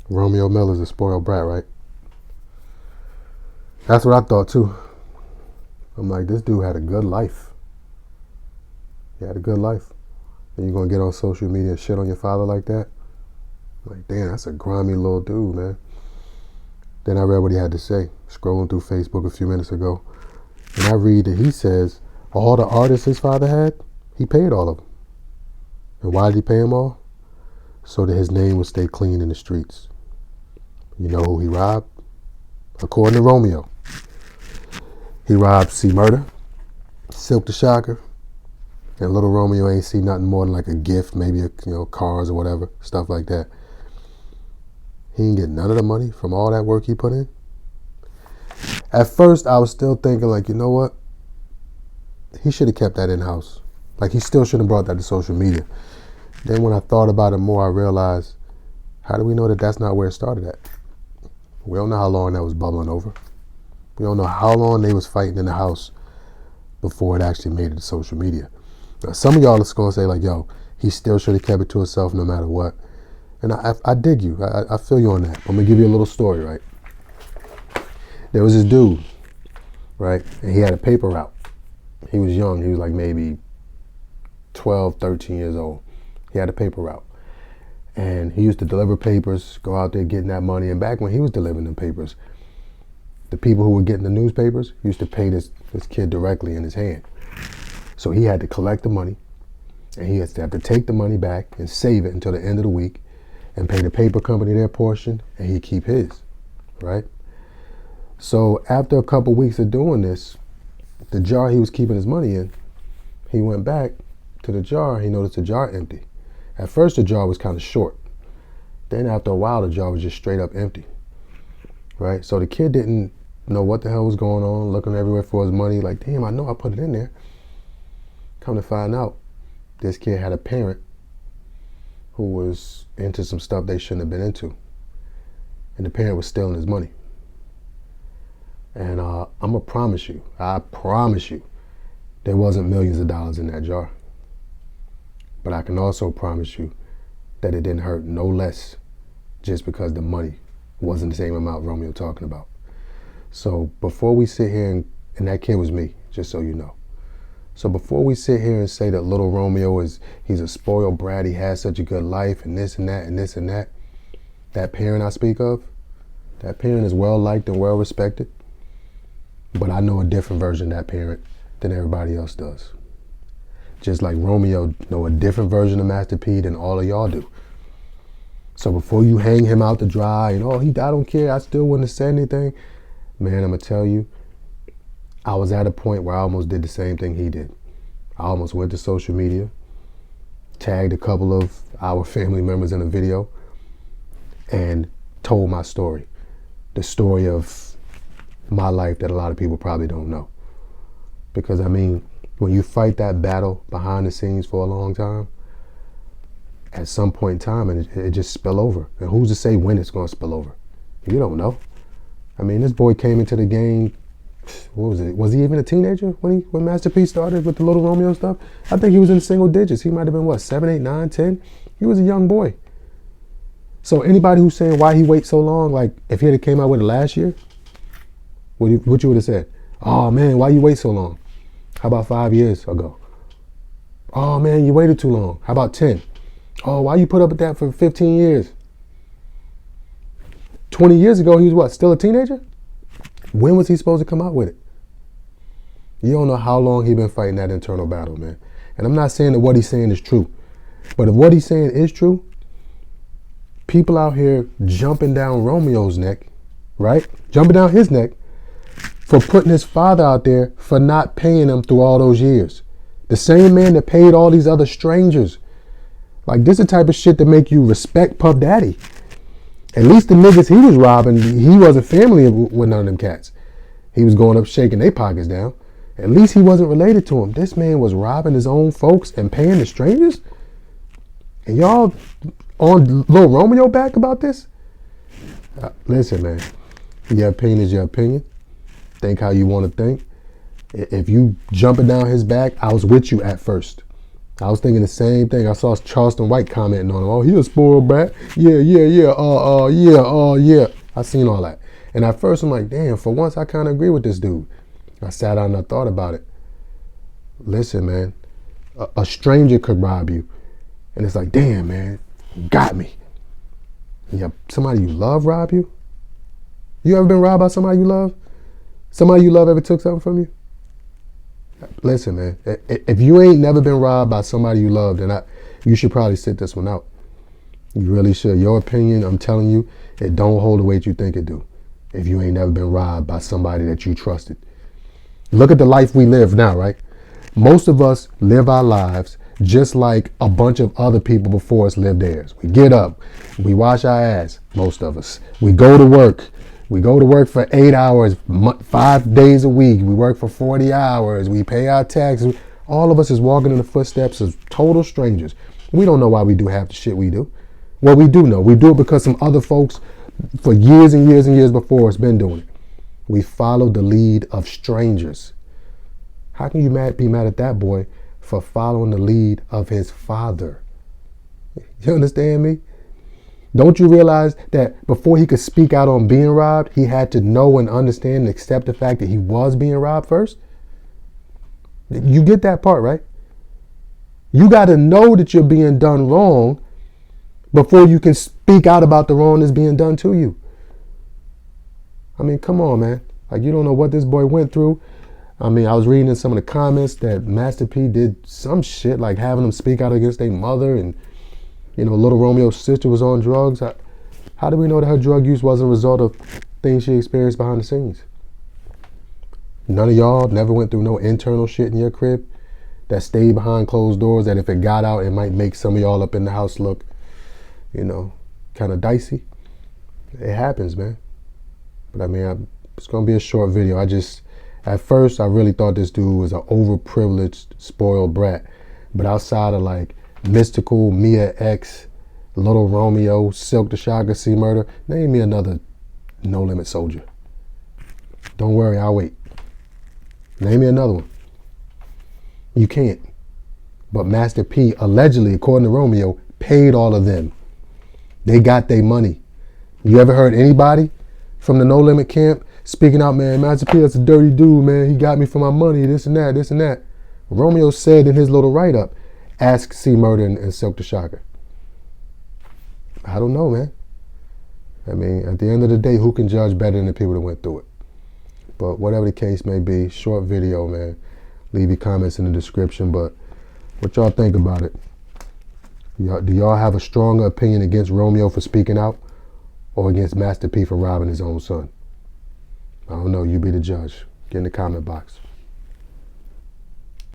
Romeo Miller's a spoiled brat, right? That's what I thought too. I'm like, this dude had a good life. He had a good life. And you're gonna get on social media and shit on your father like that? I'm like, damn, that's a grimy little dude, man. Then I read what he had to say, scrolling through Facebook a few minutes ago. And I read that he says all the artists his father had, he paid all of them. And why did he pay them all? So that his name would stay clean in the streets. You know who he robbed? According to Romeo, he robbed C Murder, Silk the Shocker, and Lil Romeo ain't see nothing more than like a gift, maybe cars or whatever, stuff like that. He didn't get none of the money from all that work he put in. At first, I was still thinking like, you know what? He should have kept that in-house. Like, he still shouldn't have brought that to social media. Then when I thought about it more, I realized, how do we know that that's not where it started at? We don't know how long that was bubbling over. We don't know how long they was fighting in the house before it actually made it to social media. Now, some of y'all is going to say like, yo, he still should have kept it to himself no matter what. And I dig you. I feel you on that. I'm going to give you a little story, right? There was this dude, right? And he had a paper route. He was young. He was like maybe 12, 13 years old. He had a paper route. And he used to deliver papers, go out there getting that money. And back when he was delivering them papers, the people who were getting the newspapers used to pay this kid directly in his hand. So he had to collect the money, and he had to take the money back and save it until the end of the week and pay the paper company their portion, and he'd keep his, right? So after a couple weeks of doing this, the jar he was keeping his money in, he went back to the jar. He noticed the jar empty. At first, the jar was kind of short. Then after a while, the jar was just straight up empty, right? So the kid didn't know what the hell was going on, looking everywhere for his money, like, damn, I know I put it in there. Come to find out, this kid had a parent who was into some stuff they shouldn't have been into. And the parent was stealing his money. And I'm gonna promise you, I promise you, there wasn't millions of dollars in that jar. But I can also promise you that it didn't hurt no less just because the money wasn't the same amount Romeo talking about. So before we sit here, and that kid was me, just so you know. So before we sit here and say that Lil Romeo he's a spoiled brat, he has such a good life, and this and that and this and that, that parent I speak of, that parent is well liked and well respected. But I know a different version of that parent than everybody else does. Just like Romeo know a different version of Master P than all of y'all do. So before you hang him out to dry and, I don't care, I still wouldn't have said anything. Man, I'm going to tell you, I was at a point where I almost did the same thing he did. I almost went to social media, tagged a couple of our family members in a video, and told my story. The story of my life that a lot of people probably don't know. Because, I mean, when you fight that battle behind the scenes for a long time, at some point in time, it just spill over. And who's to say when it's going to spill over? You don't know. I mean, this boy came into the game, what was it? Was he even a teenager when Master P started with the Lil Romeo stuff? I think he was in single digits. He might have been, 7, 8, 9, 10? He was a young boy. So anybody who's saying why he wait so long, like if he had came out with it last year, what you would have said? Oh man, why you wait so long? How about 5 years ago? Oh man, you waited too long. How about 10? Oh, why you put up with that for 15 years? 20 years ago, he was what, still a teenager? When was he supposed to come out with it? You don't know how long he's been fighting that internal battle, man. And I'm not saying that what he's saying is true. But if what he's saying is true, people out here jumping down Romeo's neck, right? Jumping down his neck for putting his father out there for not paying him through all those years. The same man that paid all these other strangers. Like, this is the type of shit that make you respect Puff Daddy. At least the niggas he was robbing, he wasn't family with none of them cats. He was going up shaking their pockets down. At least he wasn't related to him. This man was robbing his own folks and paying the strangers? And y'all on Lil Romeo back about this? Listen, man. Your opinion is your opinion. Think how you want to think. If you jumping down his back, I was with you at first. I was thinking the same thing. I saw Charleston White commenting on him. Oh, he a spoiled brat. Yeah. Yeah. I seen all that. And at first I'm like, damn, for once I kind of agree with this dude. I sat down and I thought about it. Listen, man, a stranger could rob you. And it's like, damn, man, you got me. Yeah, somebody you love rob you? You ever been robbed by somebody you love? Somebody you love ever took something from you? Listen, man, if you ain't never been robbed by somebody you love, then you should probably sit this one out. You really should. Your opinion, I'm telling you, it don't hold the weight you think it do. If you ain't never been robbed by somebody that you trusted. Look at the life we live now, right? Most of us live our lives just like a bunch of other people before us lived theirs. We get up, we wash our ass, most of us. We go to work. We go to work for 8 hours, 5 days a week. We work for 40 hours. We pay our taxes. All of us is walking in the footsteps of total strangers. We don't know why we do half the shit we do. Well, we do know. We do it because some other folks for years and years and years before us been doing it. We follow the lead of strangers. How can you be mad at that boy for following the lead of his father? You understand me? Don't you realize that before he could speak out on being robbed, he had to know and understand and accept the fact that he was being robbed first? You get that part, right? You got to know that you're being done wrong before you can speak out about the wrong that's being done to you. I mean, come on, man. Like, you don't know what this boy went through. I mean, I was reading in some of the comments that Master P did some shit like having him speak out against their mother, and Lil Romeo's sister was on drugs. How do we know that her drug use wasn't a result of things she experienced behind the scenes? None of y'all never went through no internal shit in your crib that stayed behind closed doors, that if it got out, it might make some of y'all up in the house look, kind of dicey. It happens, man. But I mean, it's going to be a short video. At first, I really thought this dude was an overprivileged, spoiled brat. But outside of like Mystical, Mia X, Lil Romeo, Silk the Shocker, C Murder, name me another No Limit soldier. Don't worry, I'll wait. Name me another one. You can't. But Master P, allegedly, according to Romeo, paid all of them. They got their money. You ever heard anybody from the No Limit camp speaking out, man, Master P, that's a dirty dude, man. He got me for my money, this and that, this and that. Romeo said in his little write-up, ask C Murder and Silk the Shocker. I don't know, man. I mean, at the end of the day, who can judge better than the people that went through it? But whatever the case may be, short video, man. Leave your comments in the description. But what y'all think about it? Do y'all have a stronger opinion against Romeo for speaking out or against Master P for robbing his own son? I don't know. You be the judge. Get in the comment box.